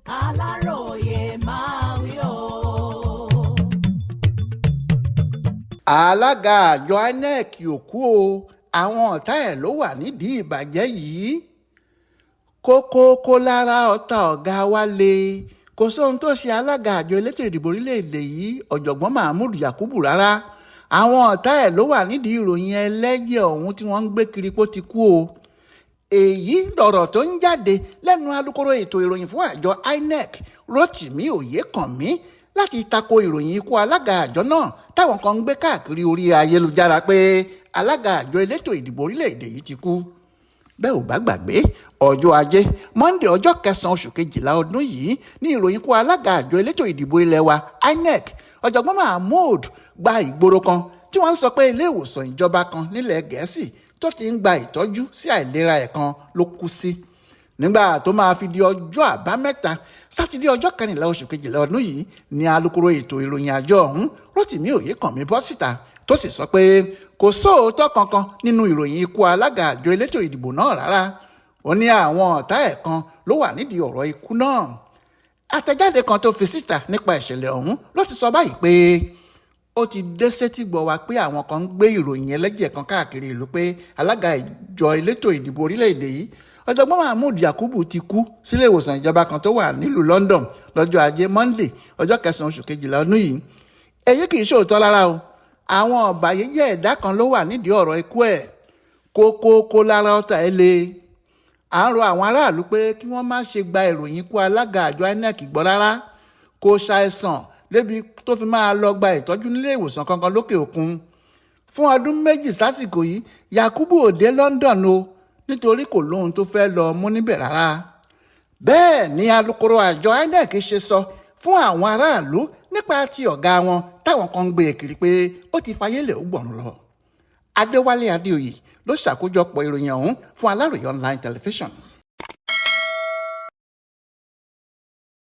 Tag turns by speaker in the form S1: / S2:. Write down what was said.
S1: Aláròyé máa wí o.
S2: Alaga àjọ Inec ò kú o, àwọn ọ̀tá ẹ̀ ló wà nídìí ìbàjẹ́ yìí. Kókó lára ọ̀tá ọ̀gá wa le. Kò sóhun tó ṣe alága àjọ elétò ìdìbò orílẹ̀-èdè yìí ọ̀jọ̀gbọ́n Yaquub rárá. Àwọn ọ̀tá ẹ̀ ló wà nídìí ìròyìn ẹlẹ́jẹ̀ ọ̀hún tí wọ́n ń gbé kiri pó ti kú o. Èyí lọ̀rọ̀ tó ń jáde lẹ́nu alukoro ètò ìròyìn fún àjọ Inec Rotimi Oyèkánmi láti tako ìròyìn ikú alága àjọ náà táwọn kan ń gbé káàkiri orí ayélujára pé alága àjọ elétò ìdìbò orílẹ̀-èdè yìí ti kú. Bẹ́ẹ̀ ò bá gbàgbé ọjọ́ ajé Monday ọjọ́ 9 oṣù kejìlá ọdún yìí ní ìròyìn ikú alága àjọ elétò ìdìbò ilé wa INEC ọ̀jọ̀gbọ́n Mahmood gba ìgboro kan tí wọ́n ń sọ pé ilé ìwòsàn ìjọba kan nílẹ̀ Gẹ̀ẹ́sì tó ti ń gba ìtọ́jú sí àìlera ẹ̀ kan ló kú sí. Nígbà tó máa fi di ọjọ́ àbámẹ́ta sátidé ọjọ́ 14 oṣù kejìlá ọdún yìí ni alukoro ètò ìròyìn àjọ ọ̀hún Rotimi Oyèkánmi bọ́ síta tó sì sọ pé kò sóòótọ́ kankan nínú ìròyìn ikú alága àjọ elétò ìdìbò náà rárá. Ó ní àwọn ọ̀tá ẹ̀ kan ló wà nídìí ọ̀rọ̀ ikú náà. Àtẹ̀jáde kan tó fi síta nípa ìṣẹ̀lẹ̀ ọ̀hún ló ti sọ báyìí pé ó ti dé sétí gbọ́ wa pé àwọn kan ń gbé ìròyìn ẹlẹ́jẹ̀ kan káàkiri ìlú pé alága ìjọ elétò ìdìbò orílẹ̀-èdè yìí ọ̀jọ̀gbọ́n Yaquub ti kú sílé ìwòsàn ìjọba kan tó wà nílùú London lọ́jọ́ ajé Monday ọjọ́ 9 oṣù kejìlá ọdún yìí. Èyí kì í ṣòótọ́ rárá o. Àwọn ọ̀bàyéjẹ́ ẹ̀dá kan ló wà nídìí ọ̀rọ̀ ikú ẹ̀. Kókó lára ọ̀tá ẹ̀ le. À ń rọ àwọn aráàlú pé kí wọ́n má ṣe gba ìròyìn ikú alága àjọ INEC gbọ́ rárá. Kò ṣàìsàn débi tó fi máa lọ gba ìtọ́jú nílé ìwòsàn kankan lókè òkun. Fún ọdún méjì sásìkò yìí Yaquub ò dé London o nítorí kò lóhun tó fẹ́ lọ mú níbẹ̀ rárá. Bẹ́ẹ̀ ni alukoro àjọ INEC ṣe sọ fún àwọn aráàlú nípa ti ọ̀gá wọn táwọn kan ń gbé kiri pé ó ti fayélẹ̀ ó gbọ̀run lọ. Adéwálé Adéoyè ló ṣàkójọpọ̀ ìròyìn ọ̀hún fún Aláròyé online television.